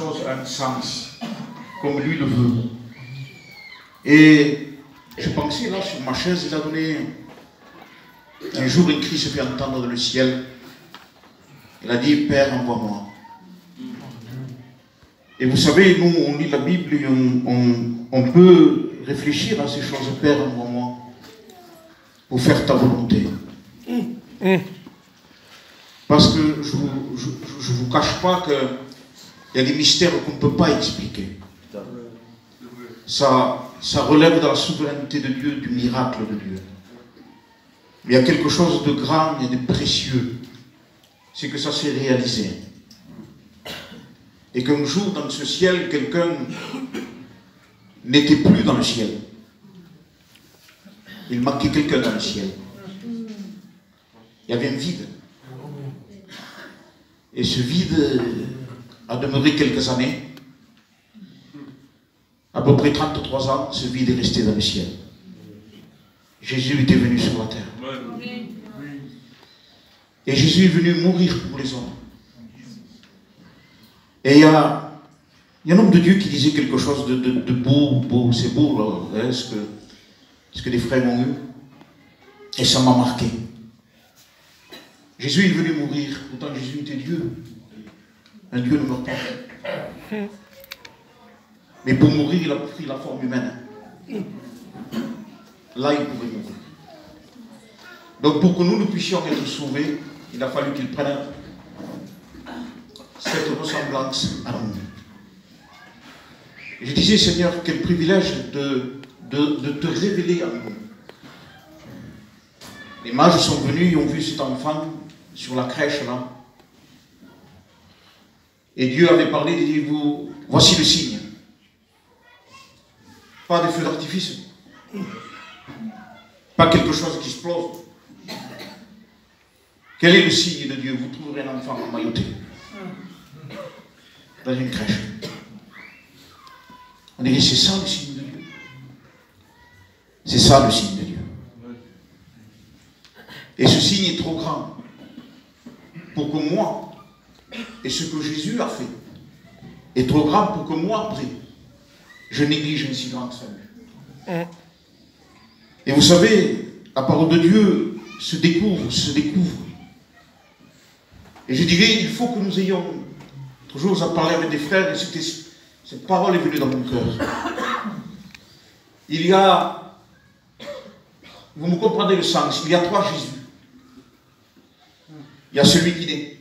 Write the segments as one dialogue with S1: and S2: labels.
S1: chose a un sens, comme lui le veut. Et je pensais là sur ma chaise, il a donné un jour un cri se fait entendre dans le ciel. Il a dit, Père, envoie-moi. Et vous savez, nous, on lit la Bible et on peut réfléchir à ces choses. Père, envoie-moi pour faire ta volonté. Parce que je ne vous cache pas qu'il y a des mystères qu'on ne peut pas expliquer. Ça relève de la souveraineté de Dieu, du miracle de Dieu. Mais il y a quelque chose de grand et de précieux. C'est que ça s'est réalisé. Et qu'un jour, dans ce ciel, quelqu'un n'était plus dans le ciel. Il manquait quelqu'un dans le ciel. Il y avait un vide. Et ce vide a demeuré quelques années. À peu près 33 ans, ce vide est resté dans le ciel. Jésus était venu sur la terre. Et Jésus est venu mourir pour les hommes. Et il y a un homme de Dieu qui disait quelque chose de beau, c'est beau, là, hein, ce que les frères ont eu. Et ça m'a marqué. Jésus est venu mourir, pourtant Jésus était Dieu. Un Dieu ne meurt pas. Mais pour mourir, il a pris la forme humaine. Là, il pouvait mourir. Donc pour que nous puissions être sauvés, il a fallu qu'il prenne cette ressemblance à nous. Je disais, Seigneur, quel privilège de te révéler à nous. Les mages sont venus, ils ont vu cet enfant sur la crèche là. Et Dieu avait parlé, il dit, voici le signe. Pas des feux d'artifice. Pas quelque chose qui explose. Quel est le signe de Dieu? Vous trouverez un enfant emmailloté dans une crèche. On dit, c'est ça le signe de Dieu. C'est ça le signe de Dieu. Et ce signe est trop grand pour que moi, et ce que Jésus a fait, est trop grand pour que moi, après, je néglige un si grand salut. Et vous savez, la parole de Dieu se découvre. Et je dirais, il faut que nous ayons, toujours à parler avec des frères, et cette parole est venue dans mon cœur. Il y a, vous me comprenez le sens, il y a trois Jésus. Il y a celui qui naît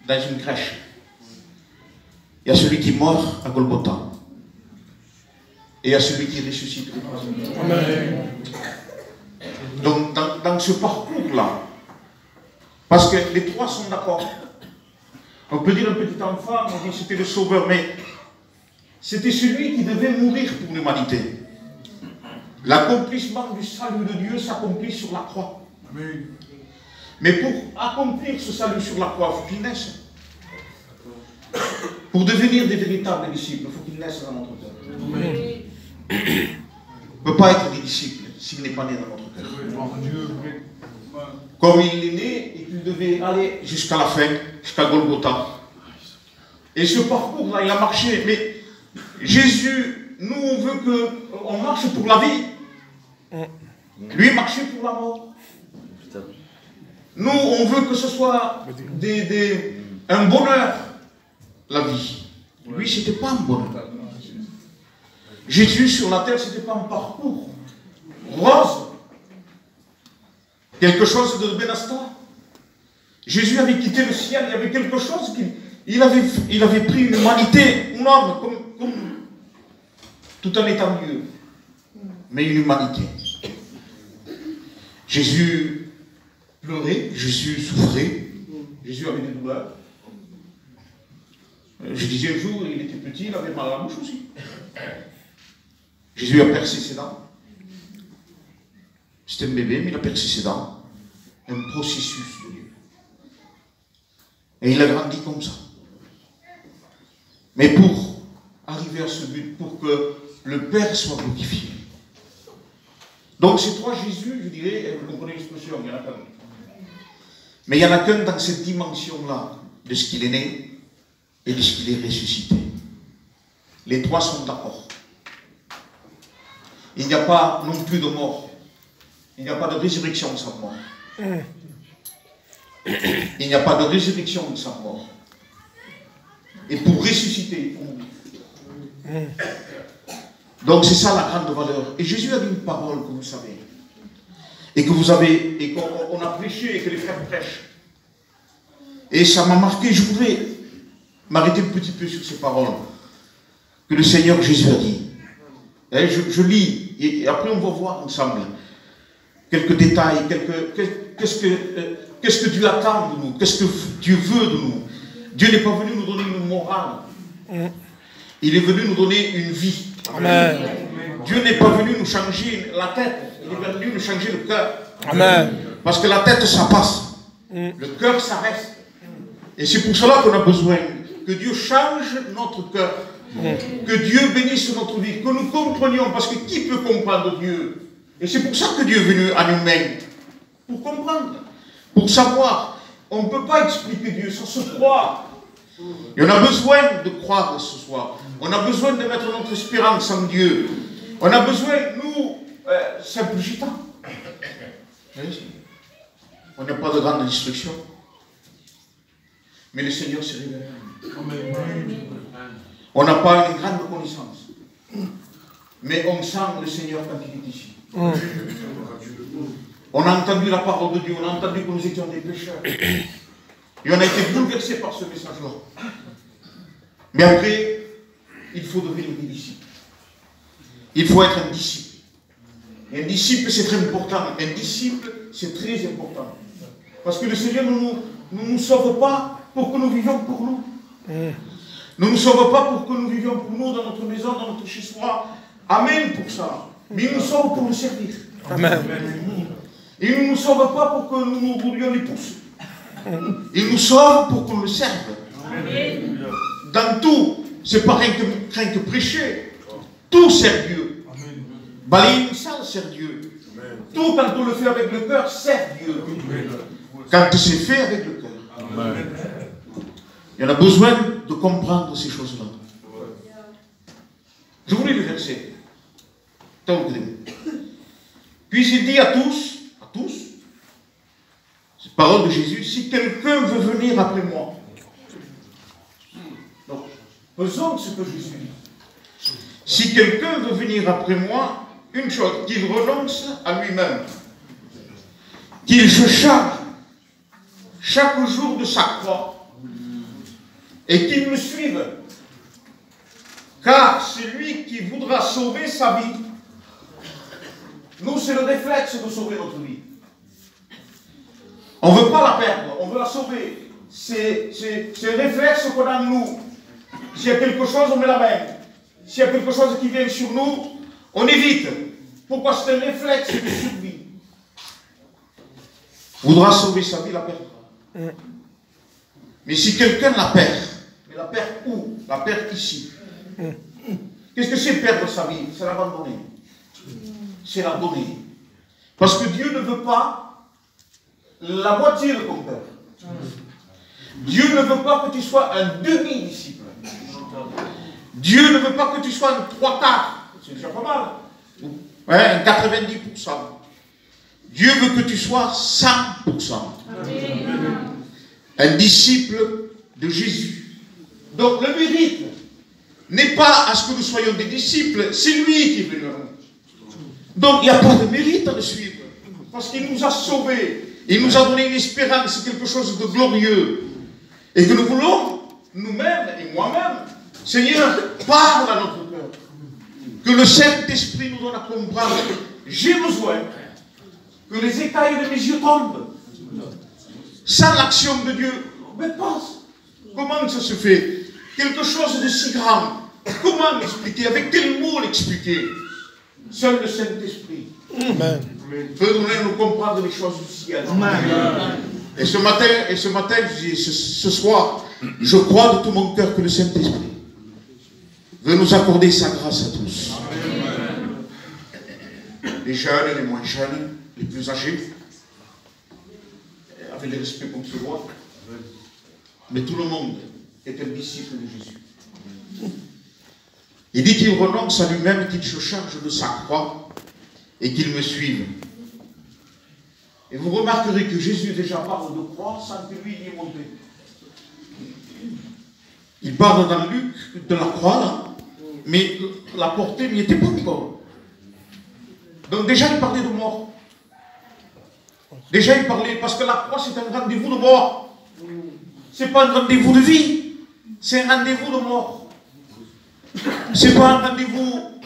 S1: dans une crèche. Il y a celui qui meurt à Golgotha. Et il y a celui qui ressuscite le troisième jour. Amen. Donc, dans ce parcours-là, parce que les trois sont d'accord. On peut dire un petit enfant, on dit c'était le sauveur, mais c'était celui qui devait mourir pour l'humanité. L'accomplissement du salut de Dieu s'accomplit sur la croix. Amen. Mais pour accomplir ce salut sur la croix, il faut qu'il naisse. Pour devenir des véritables disciples, il faut qu'il naisse dans notre cœur. Amen. On ne peut pas être des disciples s'il n'est pas né dans notre cœur. Comme il est né et qu'il devait aller jusqu'à la fin, jusqu'à Golgotha. Et ce parcours-là, il a marché. Mais Jésus, nous, on veut qu'on marche pour la vie. Lui, marchait pour la mort. Nous, on veut que ce soit un bonheur, la vie. Lui, ce n'était pas un bonheur. Jésus sur la terre, ce n'était pas un parcours rose. Quelque chose de Benasta. Jésus avait quitté le ciel, il y avait quelque chose qu'il avait pris une humanité, un homme, comme tout en étant Dieu. Mais une humanité. Jésus pleurait, Jésus souffrait, Jésus avait des douleurs. Je disais un jour, il était petit, il avait mal à la bouche aussi. Jésus a percé ses dents. C'était un bébé, mais il a percé ses dents. Un processus de Dieu. Et il a grandi comme ça. Mais pour arriver à ce but, pour que le Père soit glorifié. Donc ces trois Jésus, je dirais, vous comprenez l'expression, il y en a qu'un. Mais il n'y en a qu'un dans cette dimension-là, de ce qu'il est né, et dit qu'il est ressuscité. Les trois sont d'accord. Il n'y a pas non plus de mort. Il n'y a pas de résurrection sans mort. Il n'y a pas de résurrection sans mort. Et pour ressusciter, il faut mourir. Donc c'est ça la grande valeur. Et Jésus a dit une parole que vous savez. Et que vous avez, et qu'on a prêché, et que les frères prêchent. Et ça m'a marqué. Je voudrais m'arrêter un petit peu sur ces paroles que le Seigneur Jésus a dit. Et je lis, et après on va voir ensemble quelques détails, qu'est-ce que Dieu attend de nous, qu'est-ce que Dieu veut de nous. Dieu n'est pas venu nous donner une morale, il est venu nous donner une vie. Amen. Dieu n'est pas venu nous changer la tête, il est venu nous changer le cœur. Amen. Parce que la tête ça passe, le cœur ça reste. Et c'est pour cela qu'on a besoin que Dieu change notre cœur, que Dieu bénisse notre vie, que nous comprenions, parce que qui peut comprendre Dieu? Et c'est pour ça que Dieu est venu à nous-mêmes, pour comprendre, pour savoir. On ne peut pas expliquer Dieu, ça se croit. Et on a besoin de croire ce soir. On a besoin de mettre notre espérance en Dieu. On a besoin, nous, simples gitans. On n'a pas de grande instruction. Mais le Seigneur s'est révélé. On n'a pas une grande connaissance. Mais on sent le Seigneur quand il est ici. On a entendu la parole de Dieu, on a entendu que nous étions des pécheurs. Et on a été bouleversés par ce message-là. Mais après, il faut devenir des disciples. Il faut être un disciple. Et un disciple, c'est très important. Un disciple, c'est très important. Parce que le Seigneur ne nous sauve pas pour que nous vivions pour nous. Ne nous sauve pas pour que nous vivions pour nous, dans notre maison, dans notre chez-soi. Amen pour ça. Mais il nous sauve pour nous servir. Amen. Il ne nous sauve pas pour que nous nous roulions les pouces. Il nous sauve pour qu'on le serve. Amen. Dans tout, c'est pas rien que prêcher. Tout sert Dieu. Balayer une salle sert Dieu. Amen. Tout, quand on le fait avec le cœur, sert Dieu. Amen. Quand c'est fait avec le cœur. Amen. Il y en a besoin de comprendre ces choses-là. Je vous lis le verset. Puis il dit à tous, cette parole de Jésus, si quelqu'un veut venir après moi. Donc, faisons ce que Jésus dit. Si quelqu'un veut venir après moi, une chose, qu'il renonce à lui-même, qu'il se charge chaque jour de sa croix, et qu'il me suive. Car celui qui voudra sauver sa vie, nous c'est le réflexe de sauver notre vie. On ne veut pas la perdre, on veut la sauver. C'est un réflexe qu'on a en nous. S'il y a quelque chose, on met la main. S'il y a quelque chose qui vient sur nous, on évite. Pourquoi? C'est un réflexe de survie. Voudra sauver sa vie, la perdra. Mais si quelqu'un la perd, mais la perd où? La perd ici. Qu'est-ce que c'est perdre sa vie? C'est l'abandonner. C'est la donner. Parce que Dieu ne veut pas la moitié de ton cœur. Dieu ne veut pas que tu sois un demi-disciple. Dieu ne veut pas que tu sois un 3/4. C'est déjà pas mal. Ouais, un 90%. Dieu veut que tu sois 100%. Un disciple de Jésus. Donc le mérite n'est pas à ce que nous soyons des disciples, c'est lui qui est venu à nous. Donc il n'y a pas de mérite à le suivre. Parce qu'il nous a sauvés. Il nous a donné une espérance, c'est quelque chose de glorieux. Et que nous voulons, nous-mêmes et moi-même, Seigneur, parle à notre cœur. Que le Saint-Esprit nous donne à comprendre. J'ai besoin que les écailles de mes yeux tombent. Sans l'action de Dieu, mais pense. Comment ça se fait? Quelque chose de si grand. Comment l'expliquer? Avec quels mots l'expliquer? Seul le Saint-Esprit peut nous comprendre les choses du ciel. Amen. Et ce matin, ce soir, je crois de tout mon cœur que le Saint-Esprit veut nous accorder sa grâce à tous. Amen. Les jeunes, les moins jeunes, les plus âgés, avec le respect qu'on se doit, mais tout le monde est un disciple de Jésus. Il dit qu'il renonce à lui-même, qu'il se charge de sa croix et qu'il me suive. Et vous remarquerez que Jésus déjà parle de croix sans que lui y ait monté. Il parle dans Luc de la croix, là, mais la portée n'y était pas encore. Donc déjà il parlait de mort. Déjà il parlait, parce que la croix c'est un rendez-vous de mort. C'est pas un rendez-vous de vie, c'est un rendez-vous de mort. C'est pas un rendez-vous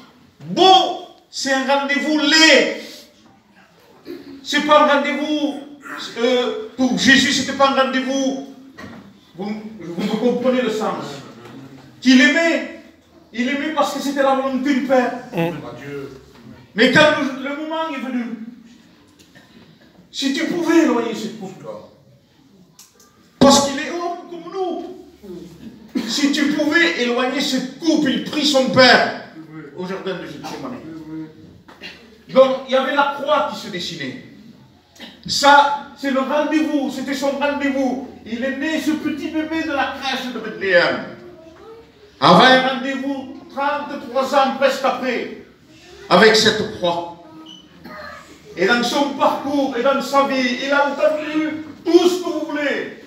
S1: beau, c'est un rendez-vous laid. C'est pas un rendez-vous, pour Jésus c'était pas un rendez-vous, vous me comprenez le sens, qu'il aimait, il aimait parce que c'était la volonté du Père. Mais quand le moment est venu, si tu pouvais éloigner cette coupe, parce qu'il est homme comme nous, si tu pouvais éloigner cette coupe, il prit son Père au jardin de Gethsémani. Donc il y avait la croix qui se dessinait. Ça, c'est le rendez-vous, c'était son rendez-vous. Il est né, ce petit bébé de la crèche de Bethléem. Avant un rendez-vous, 33 ans presque après, avec cette croix. Et dans son parcours et dans sa vie, il a entendu tout ce que vous voulez.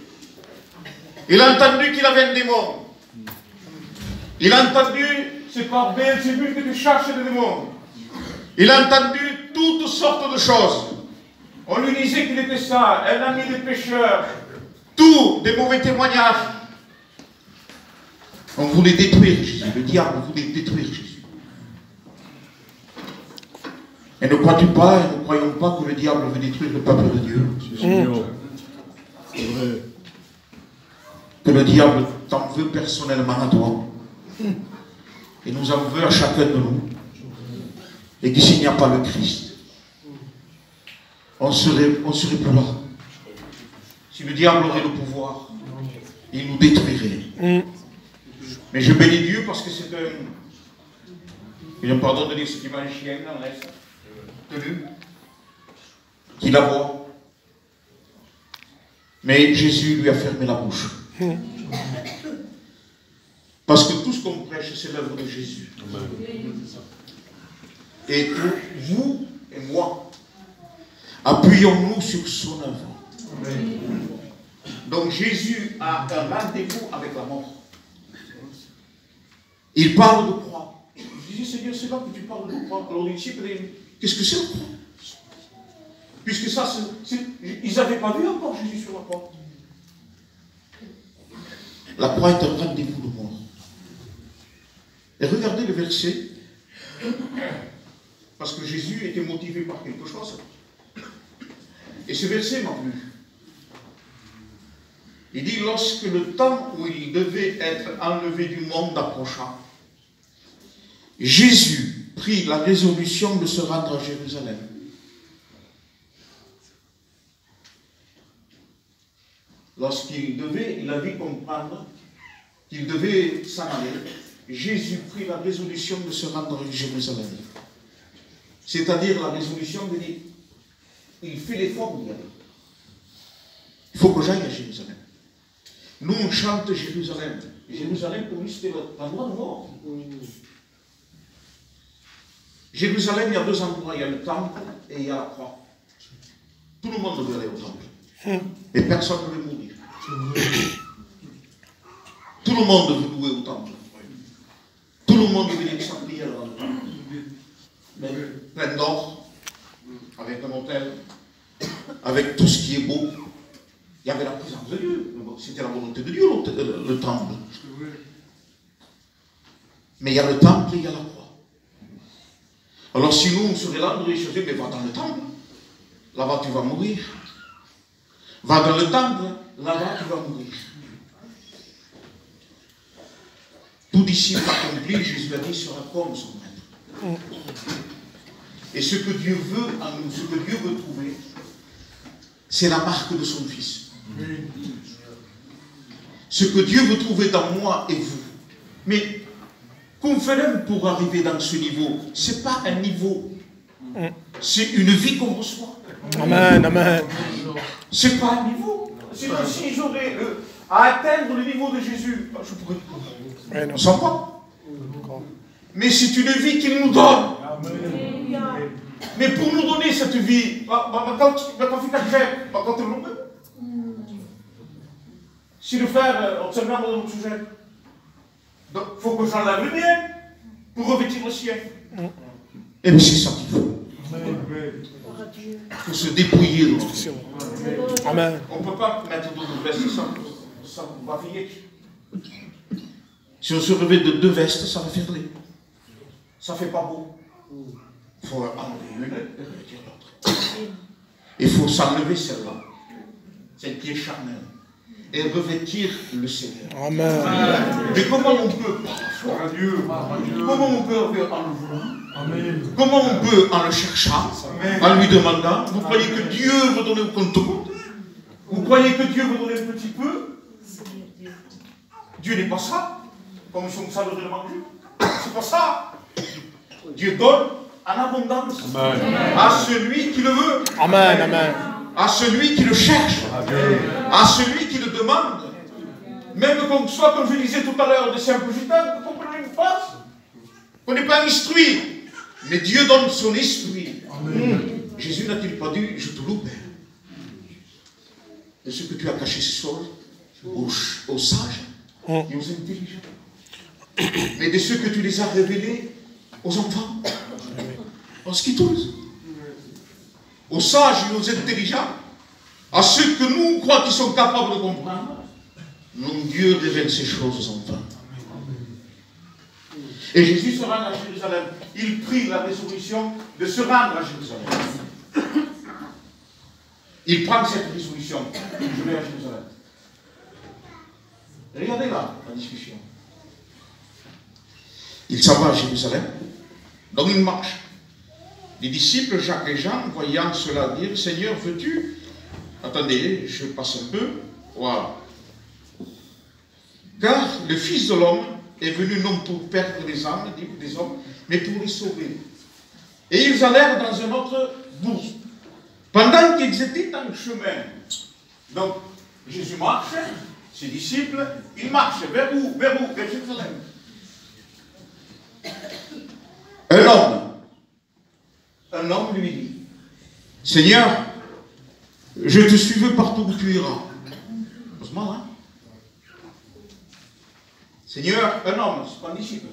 S1: Il a entendu qu'il avait un démon. Il a entendu, c'est par Beelzébul que tu cherches le démon. Il a entendu toutes sortes de choses. On lui disait qu'il était ça, un ami des pécheurs. Tout, des mauvais témoignages. On voulait détruire Jésus. Le diable voulait détruire Jésus. Et ne crois-tu pas, et ne croyons pas que le diable veut détruire le peuple de Dieu? C'est vrai. Que le diable t'en veut personnellement à toi. Et nous en veut à chacun de nous. Et que s'il n'y a pas le Christ, on serait plus là. Si le diable aurait le pouvoir, il nous détruirait. Mais je bénis Dieu parce que c'est un... Il a pardon de dire ce qui m'a un chien dans l'Est. Tenu. Qu'il aboie. Mais Jésus lui a fermé la bouche. Parce que tout ce qu'on prêche, c'est l'œuvre de Jésus. Et que vous et moi, appuyons-nous sur son œuvre. Donc Jésus a un rendez-vous avec la mort. Il parle de croix. Je dis, Seigneur, c'est là que tu parles de croix. Alors les disciples, qu'est-ce que c'est la croix? Puisque ça, ils n'avaient pas vu encore Jésus sur la croix. La croix est un rendez-vous de mort. Et regardez le verset. Parce que Jésus était motivé par quelque chose. Et ce verset m'a plu. Il dit, lorsque le temps où il devait être enlevé du monde approcha, Jésus prit la résolution de se rendre à Jérusalem. Il a vu comprendre qu'il devait s'en aller, Jésus prit la résolution de se rendre à Jérusalem. C'est-à-dire la résolution de dire, il fait l'effort d'y aller. Il faut que j'aille à Jérusalem. Nous, on chante Jérusalem. Jérusalem, pour lui, c'était l'endroit de mort. Jérusalem, il y a deux endroits. Il y a le temple et il y a la croix. Tout le monde veut aller au temple. Et personne ne veut mourir. Tout le monde veut louer au temple. Tout le monde veut venir sans prière dans le temple. Mais plein d'or, avec un hôtel, avec tout ce qui est beau. Il y avait la présence de Dieu. C'était la volonté de Dieu, le temple. Mais il y a le temple et il y a la croix. Alors si nous, on serait là, on aurait choisi, mais va dans le temple. Là-bas, tu vas mourir. Va dans le temple. Là-bas, tu vas mourir. Tout disciple accompli, Jésus a dit, sera comme son maître. Et ce que Dieu veut en nous, ce que Dieu veut trouver, c'est la marque de son Fils. Ce que Dieu veut trouver dans moi et vous. Mais qu'on fait pour arriver dans ce niveau, ce n'est pas un niveau. C'est une vie qu'on reçoit.
S2: Amen, amen.
S1: Ce n'est pas un niveau. Sinon, si j'aurais à atteindre le niveau de Jésus, je pourrais ne sens pas. Mais c'est une vie qu'il nous donne. Mais pour nous donner cette vie, si le frère observe dans notre sujet, donc il faut que j'enlève le mien pour revêtir le sien. Et bien c'est ça qu'il faut. Il faut se dépouiller. Amen. On ne peut pas mettre d'autres vestes sans baviller. Si on se revêt de 2 vestes, ça va faire les. Ça ne fait pas beau. Il faut enlever une et revêtir l'autre. Il faut s'enlever celle-là, celle qui est charnelle, et revêtir le Seigneur. Amen. Mais comment on peut, comment on peut en le voulant? Comment on peut en le cherchant, en lui demandant? Vous croyez que Dieu veut donner au compte-gouttes? Vous croyez que Dieu veut donner un petit peu? Dieu n'est pas ça, comme son salaud de le manger. C'est pas ça. Dieu donne en abondance. Amen. À celui qui le veut. Amen. Amen. À celui qui le cherche. Amen. À celui qui le demande. Même qu'on soit, comme je disais tout à l'heure, de simples gitans, qu'on prenne une face, qu'on n'est pas instruit. Mais Dieu donne son esprit. Amen. Jésus n'a-t-il pas dit, je te loue, Père, de ce que tu as caché ce soir aux sages et aux intelligents, mais de ce que tu les as révélés aux enfants, en ce qui tous, aux sages et aux intelligents, à ceux que nous croyons qu'ils sont capables de comprendre, non, Dieu révèle ces choses aux enfants. Et Jésus se rend à Jérusalem. Il prit la résolution de se rendre à Jérusalem. Il prend cette résolution. Je vais à Jérusalem. Regardez là, la discussion. Il s'en va à Jérusalem. Donc il marche. Les disciples, Jacques et Jean, voyant cela, dirent, Seigneur, veux-tu? Attendez, je passe un peu. Voilà. Car le Fils de l'homme est venu non pour perdre les âmes des hommes, mais pour les sauver. Et ils allèrent dans un autre bourg. Pendant qu'ils étaient en chemin, donc Jésus marche, ses disciples, ils marchent vers où? Vers Jérusalem. Un homme lui dit, Seigneur, je te suivrai partout où tu iras. Heureusement, hein? Seigneur, un homme, c'est pas un disciple.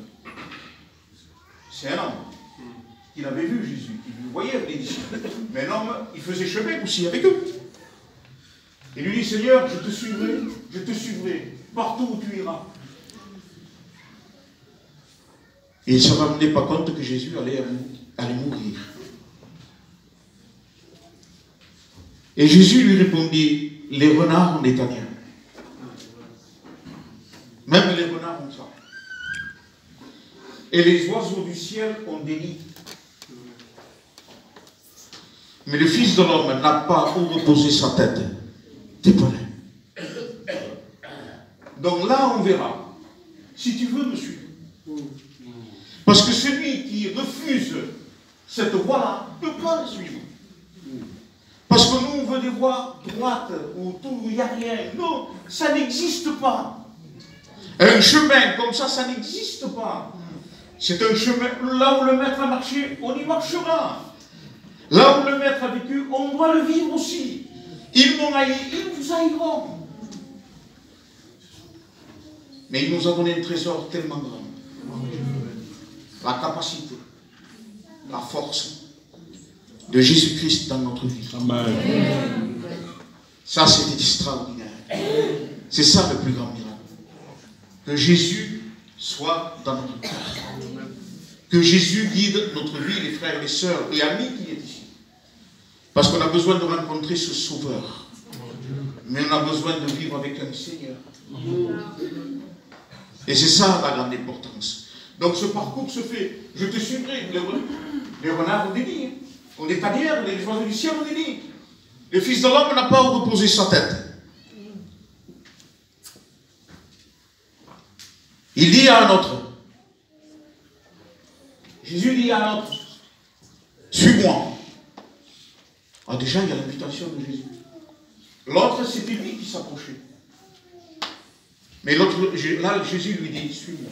S1: C'est un homme. Il avait vu Jésus, il voyait les disciples. Mais un homme, il faisait chemin aussi avec eux. Il lui dit, Seigneur, je te suivrai partout où tu iras. Et il ne se rendait pas compte que Jésus allait mourir. Et Jésus lui répondit, les renards ont des tanières. Même les renards ont ça. Et les oiseaux du ciel ont des nids. Mais le Fils de l'homme n'a pas où reposer sa tête. T'es pas là. Donc là, on verra. Si tu veux me suivre. Parce que celui qui refuse cette voie-là ne peut pas le suivre. Parce que nous, on veut des voies droites où il n'y a rien. Non, ça n'existe pas. Un chemin comme ça n'existe pas. C'est un chemin, là où le maître a marché, on y marchera. Là où le maître a vécu, on doit le vivre aussi. Ils m'ont haï, ils vous haïront. Mais il nous a donné un trésor tellement grand. La capacité, la force de Jésus-Christ dans notre vie. Amen. Ça, c'est extraordinaire. C'est ça le plus grand miracle. Que Jésus soit dans notre cœur. Que Jésus guide notre vie, les frères, les sœurs et amis qui est ici. Parce qu'on a besoin de rencontrer ce Sauveur. Mais on a besoin de vivre avec un Seigneur. Et c'est ça la grande importance. Donc ce parcours se fait. Je te suivrai. Les renards ont des nids. On est tanières, les oiseaux du ciel ont des nids. Le Fils de l'homme n'a pas où reposer sa tête. Il dit à un autre. Jésus dit à un autre. Suis-moi. Ah, déjà, il y a l'invitation de Jésus. L'autre, c'était lui qui s'approchait. Mais l'autre, là, Jésus lui dit, suis-moi.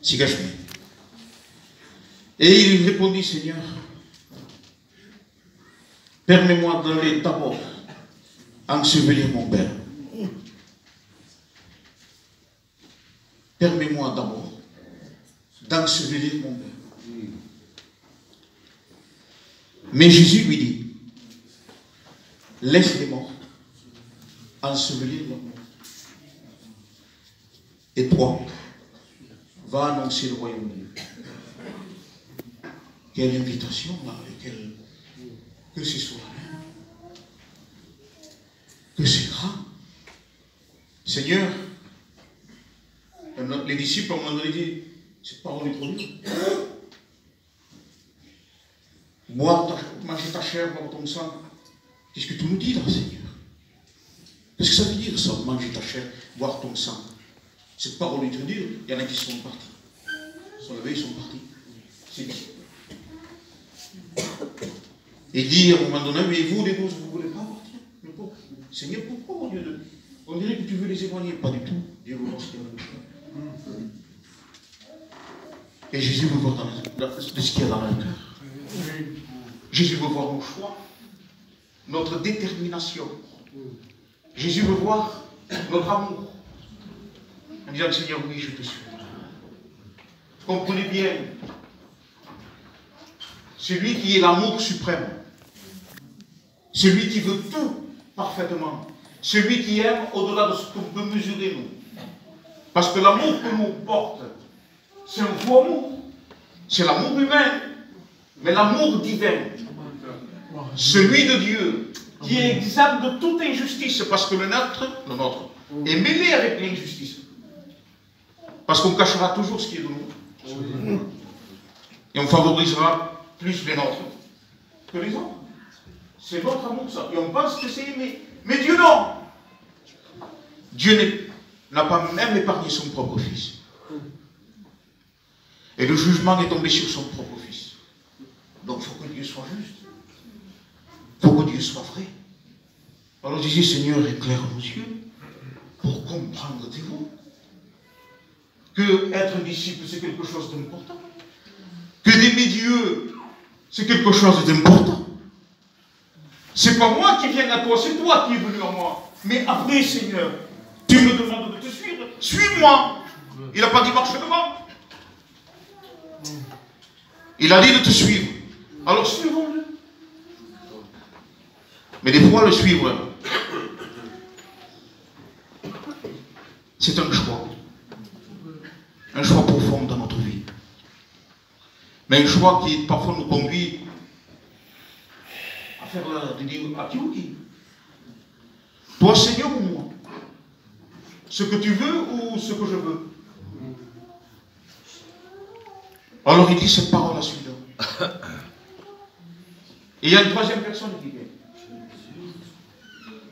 S1: Sigage-moi. Et il répondit, Seigneur, permets-moi d'aller d'abord ensevelir mon père. Permets-moi d'abord d'ensevelir mon père. Mais Jésus lui dit, laisse les morts ensevelir leurs morts. Et toi, va annoncer le royaume de Dieu. Quelle invitation là, que ce soit. Que c'est grand. Seigneur, les disciples, à un moment donné, disent, cette parole est trop dure. Manger ta chair, boire ton sang. Qu'est-ce que tu nous dis là, Seigneur? Qu'est-ce que ça veut dire ça, manger ta chair, boire ton sang? Cette parole est trop dure. Il y en a qui sont partis. Ils sont levés, ils sont partis. C'est bien. Il dit à un moment donné, mais vous les 12, vous ne voulez pas partir? Mais pourquoi? Seigneur, pourquoi au lieu de... On dirait que tu veux les éloigner. Pas du tout. Dieu veut voir ce qu'il y a dans le cœur. Et Jésus veut voir ce qu'il y a dans le cœur. Jésus veut voir nos choix, notre détermination. Jésus veut voir notre amour. En disant, Seigneur, oui, je te suis. Comprenez bien, celui qui est l'amour suprême, celui qui veut tout parfaitement, celui qui aime au-delà de ce qu'on peut mesurer nous. Parce que l'amour que nous porte, c'est un faux amour. C'est l'amour humain, mais l'amour divin. Celui de Dieu, qui est exempt de toute injustice, parce que le nôtre est mêlé avec l'injustice. Parce qu'on cachera toujours ce qui est de nous. Et on favorisera plus les nôtres que les autres. C'est notre amour, ça. Et on pense que c'est aimé. Mais Dieu, non. Dieu n'a pas même épargné son propre fils. Et le jugement est tombé sur son propre fils. Donc il faut que Dieu soit juste. Il faut que Dieu soit vrai. Alors disait, Seigneur, éclaire nos yeux pour comprendre tes mots. Que être disciple, c'est quelque chose d'important. Que d'aimer Dieu, c'est quelque chose d'important. C'est pas moi qui viens à toi, c'est toi qui es venu à moi. Mais après, Seigneur, tu me demandes de te suivre. Suis-moi. Il n'a pas dit marche devant. Il a dit de te suivre. Alors suivons-le. Mais des fois, le suivre, c'est un choix. Un choix profond dans notre vie. Mais un choix qui parfois nous conduit à faire de dire à qui ou qui. Toi, Seigneur, ou moi? Ce que tu veux ou ce que je veux? Alors il dit cette parole à celui-là. Et il y a une troisième personne qui vient.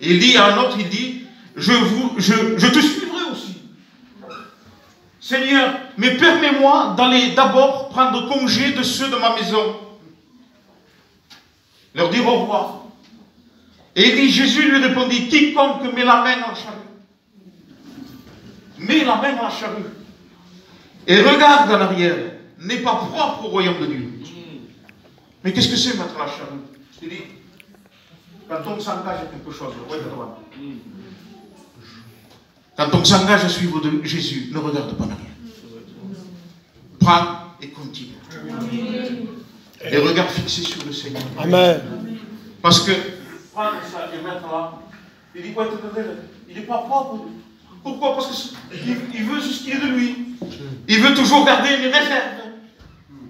S1: Il dit à un autre, il dit, je te suivrai aussi. Seigneur, mais permets-moi d'aller d'abord prendre congé de ceux de ma maison. Leur dire au revoir. Et il dit, Jésus lui répondit, quiconque met la main dans la charrue. Met la main dans la charrue. Et regarde en arrière. N'est pas propre au royaume de Dieu. Mais qu'est-ce que c'est mettre la charrue? Je te dis, quand on s'engage à quelque chose, quand on s'engage à suivre de Jésus, ne regarde pas en arrière. Prends et continue. Et regarde fixé sur le Seigneur.
S2: Amen.
S1: Parce que prendre ça et mettre là, il dit quoi? Il n'est pas propre. Pourquoi? Parce qu'il veut ce qui est de lui. Il veut toujours garder une réserve.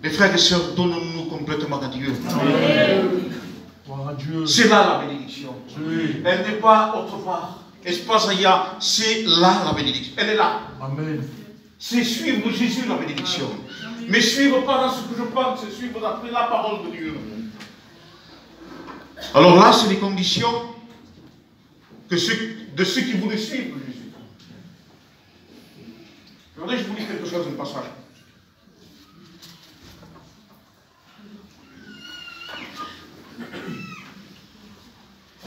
S1: Les frères et sœurs, donnons-nous complètement à Dieu. C'est là la bénédiction. Elle n'est pas autre part. Espace Aya, c'est là la bénédiction. Elle est là.
S2: Amen.
S1: C'est suivre Jésus la bénédiction. Mais suivre pas dans ce que je pense, c'est suivre d'après la parole de Dieu. Alors là, c'est les conditions de ceux qui voulaient suivre Jésus. Je voudrais que je vous dise quelque chose, un passage.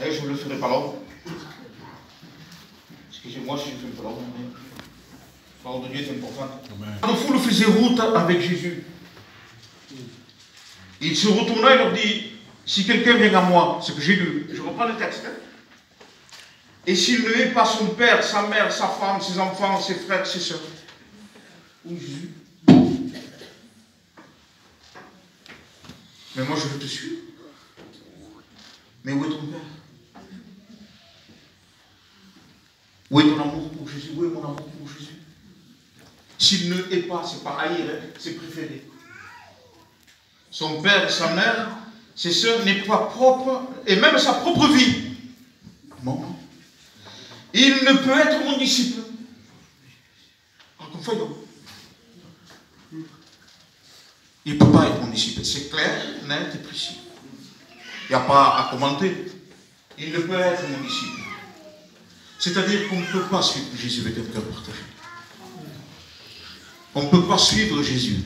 S1: Allez, je ne le ferai pas long. Excusez-moi si je ne le fais pas long. parole de Dieu est importante. La foule faisait route avec Jésus. Il se retourna et leur dit, si quelqu'un vient à moi, ce que j'ai lu, je reprends le texte, hein, et s'il ne hait pas son père, sa mère, sa femme, ses enfants, ses frères, ses soeurs, où est Jésus? Mais moi je veux te suivre. Mais où est ton père? Où est ton amour pour Jésus? Où est mon amour pour Jésus? S'il ne hait pas, c'est pas haïr, c'est préférer. Son père, sa mère, ses soeurs n'est pas propre, et même sa propre vie. Non. Il ne peut être mon disciple. Il ne peut pas être mon disciple. C'est clair, net et précis. Il n'y a pas à commenter. Il ne peut être mon disciple. C'est-à-dire qu'on ne peut pas suivre Jésus avec un cœur partagé. On ne peut pas suivre Jésus.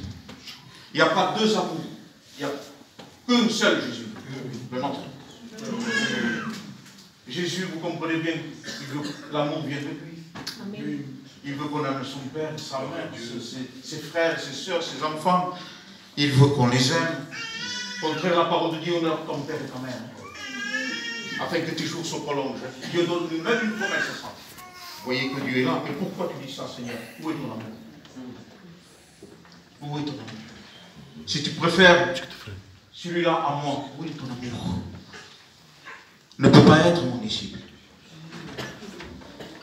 S1: Il n'y a pas deux amours. Il n'y a qu'un seul Jésus. Le nôtre. Jésus, vous comprenez bien, l'amour vient de lui. Amen. Il veut qu'on aime son père, sa mère, ses frères, ses soeurs, ses enfants. Il veut qu'on les aime. Contraire à la parole de Dieu, honore ton père et ta mère. Afin que tes jours se prolongent. Dieu donne même une promesse à ça. Vous voyez que Dieu est là. Mais pourquoi tu dis ça, Seigneur? Où est ton amour? Où est ton amour? Si tu préfères celui-là à moi, où est ton amour? Ne peut pas être mon disciple.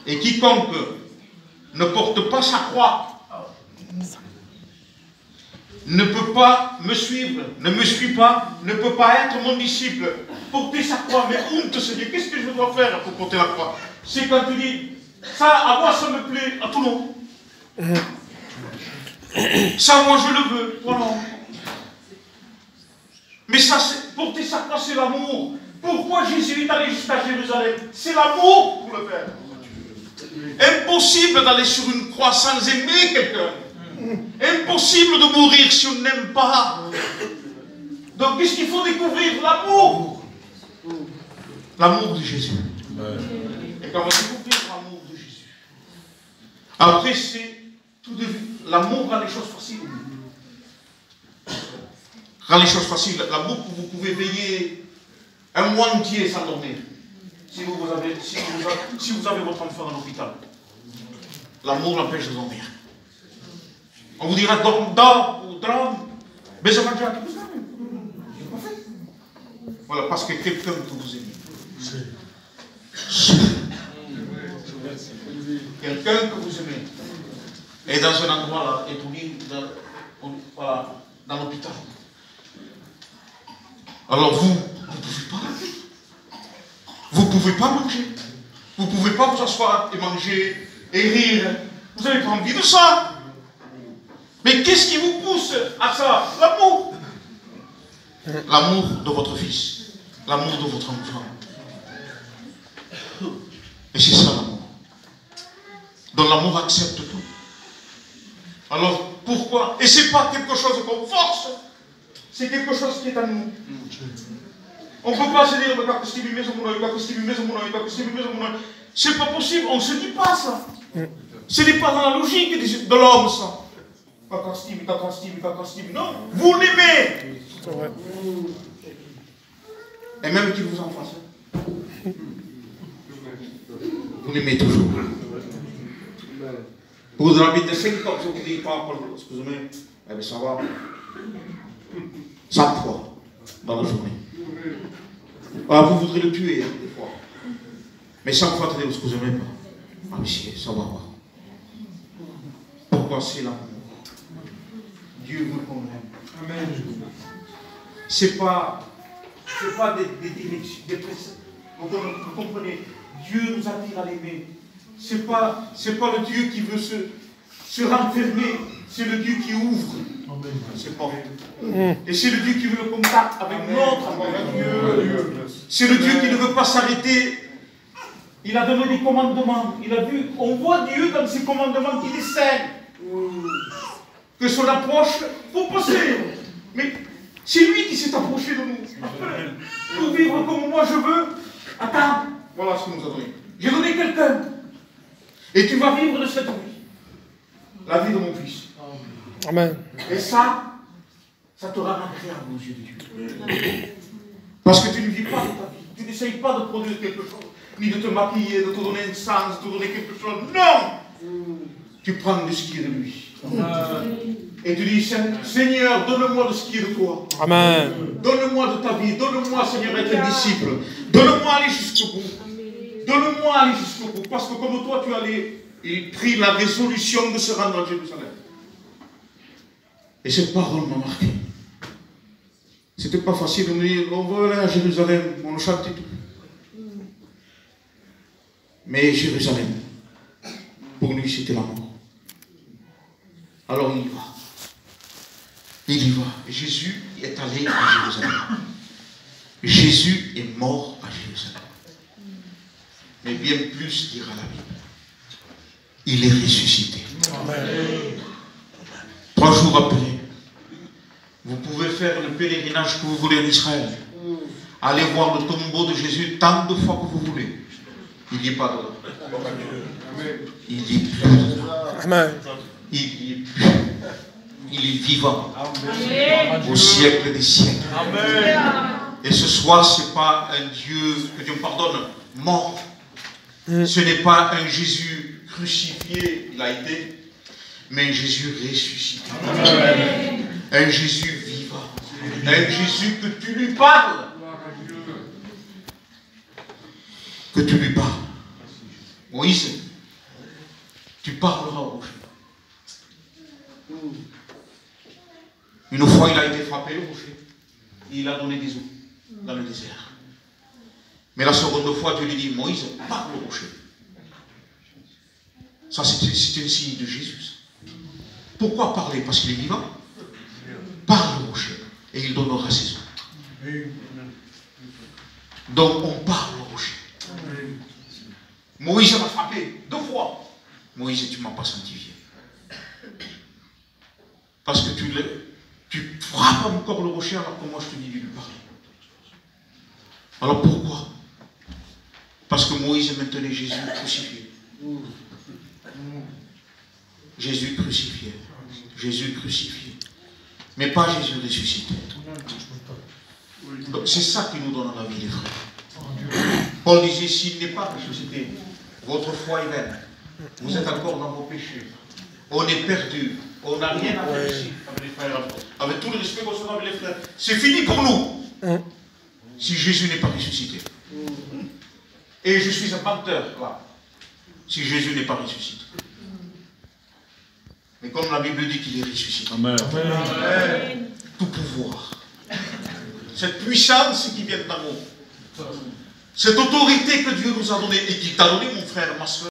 S1: Et quiconque ne porte pas sa croix ne peut pas me suivre, ne me suit pas, ne peut pas être mon disciple. Porter sa croix, mais honte, Seigneur, qu'est-ce que je dois faire pour porter la croix? C'est quand tu dis, ça, à moi ça me plaît, à tout non. Ça, moi je le veux, toi non. Mais ça, porter sa croix, c'est l'amour. Pourquoi Jésus est allé jusqu'à Jérusalem? C'est l'amour pour le faire. Impossible d'aller sur une croix sans aimer quelqu'un. Impossible de mourir si on n'aime pas. Donc qu'est-ce qu'il faut découvrir? L'amour. L'amour de Jésus. Et quand on va découvrir l'amour de Jésus, après c'est tout de l'amour rend les choses faciles. Rend les choses faciles. L'amour, vous pouvez veiller un mois entier sans dormir. Si vous avez votre enfant dans l'hôpital, l'amour l'empêche de dormir. On vous dira dors ou dors, mais ça va déjà tout ça. Voilà, parce que quelqu'un que vous aimez. Quelqu'un que vous aimez est dans un endroit là, est au lit dans l'hôpital. Alors vous ne pouvez pas. Vous ne pouvez pas manger. Vous ne pouvez pas vous asseoir et manger et rire. Vous n'avez pas envie de ça. Mais qu'est-ce qui vous pousse à ça? L'amour. L'amour de votre fils. L'amour de votre enfant. Et c'est ça l'amour. Donc l'amour accepte tout. Alors pourquoi? Et ce n'est pas quelque chose qu'on force. C'est quelque chose qui est à nous. On ne peut pas se dire, c'est pas possible, on ne se dit pas ça. Ce n'est pas dans la logique de l'homme, ça. Non, vous l'aimez. Et même qu'il vous en fasse. Vous l'aimez toujours. Pour vous habiter de 5 ans, je vous dis pas, excusez-moi, eh bien ça va. 100 fois dans la journée. Ah, vous voudrez le tuer, hein, des fois. Mais 100 fois, vous excusez-moi pas. Ah, monsieur, ça va pas. Pourquoi c'est l'amour? Dieu veut qu'on aime. Amen. C'est pas des directions, des préceptes. Vous comprenez? Dieu nous attire à l'aimer. C'est pas le Dieu qui veut se renfermer. C'est le Dieu qui ouvre. C'est pas vrai. Et c'est le Dieu qui veut le contact avec notre amour avec Dieu. C'est le Dieu qui ne veut pas s'arrêter. Il a donné des commandements. Il a vu, on voit Dieu dans ses commandements qu'il est saint. Que son approche pour passer. Mais c'est lui qui s'est approché de nous. Pour vivre comme moi je veux. Attends, voilà ce qu'il nous a donné. J'ai donné quelqu'un. Et tu vas vivre de cette vie. la vie de mon fils.
S2: Amen.
S1: Et ça te rend agréable aux yeux de Dieu. Parce que tu ne vis pas de ta vie. Tu n'essayes pas de produire quelque chose, ni de te maquiller, de te donner un sens, de te donner quelque chose. Non! Tu prends de ce qui est de lui. Et tu dis, Seigneur, donne-moi de ce qui est de toi.
S2: Amen.
S1: Donne-moi de ta vie. Donne-moi, Seigneur, être un disciple. Donne-moi aller jusqu'au bout. Donne-moi aller jusqu'au bout. Parce que comme toi, tu allais, il prit la résolution de se rendre à Jérusalem. Et cette parole m'a marqué. C'était pas facile de me dire, on va aller à Jérusalem, on le chantait tout. Mais Jérusalem, pour lui, c'était la mort. Alors il y va. Il y va. Jésus est allé à Jérusalem. Jésus est mort à Jérusalem. Mais bien plus, dira la Bible. Il est ressuscité. Amen. 3 jours après, vous pouvez faire le pèlerinage que vous voulez en Israël. Allez voir le tombeau de Jésus tant de fois que vous voulez. Il n'y est pas dedans. Il n'y est plus dedans.
S2: Amen.
S1: Il n'y est plus. Il est vivant. Amen. Au siècle des siècles. Amen. Et ce soir, ce n'est pas un Dieu, que Dieu me pardonne, mort. Ce n'est pas un Jésus crucifié, il a été, mais un Jésus ressuscité. Amen. Un Jésus vivant. Un Jésus que tu lui parles. Que tu lui parles. Moïse, tu parleras au rocher. Une fois, il a été frappé, le rocher. Et il a donné des eaux dans le désert. Mais la seconde fois, Dieu lui dit, Moïse, parle au rocher. Ça, c'est un signe de Jésus. Pourquoi parler? Parce qu'il est vivant. Parle au rocher et il donnera ses eaux. Donc, on parle au rocher. Moïse m'a frappé 2 fois. Moïse, tu ne m'as pas sanctifié. Parce que tu frappes encore le rocher alors que moi je te dis de lui parler. Alors pourquoi? Parce que Moïse maintenait Jésus crucifié. Jésus crucifié. Jésus crucifié. Mais pas Jésus ressuscité. C'est ça qui nous donne la vie, les frères. Paul disait, s'il n'est pas ressuscité, votre foi est vaine. Vous êtes encore dans vos péchés. On est perdu. On n'a rien à faire ici avec les frères. Avec tout le respect qu'on se donne avec les frères. C'est fini pour nous. Si Jésus n'est pas ressuscité. Et je suis un menteur, là. Si Jésus n'est pas ressuscité. Mais comme la Bible dit qu'il est ressuscité. Amen. Amen. Tout pouvoir. Cette puissance qui vient d'en haut. Cette autorité que Dieu nous a donnée et qui t'a donné, mon frère, ma soeur.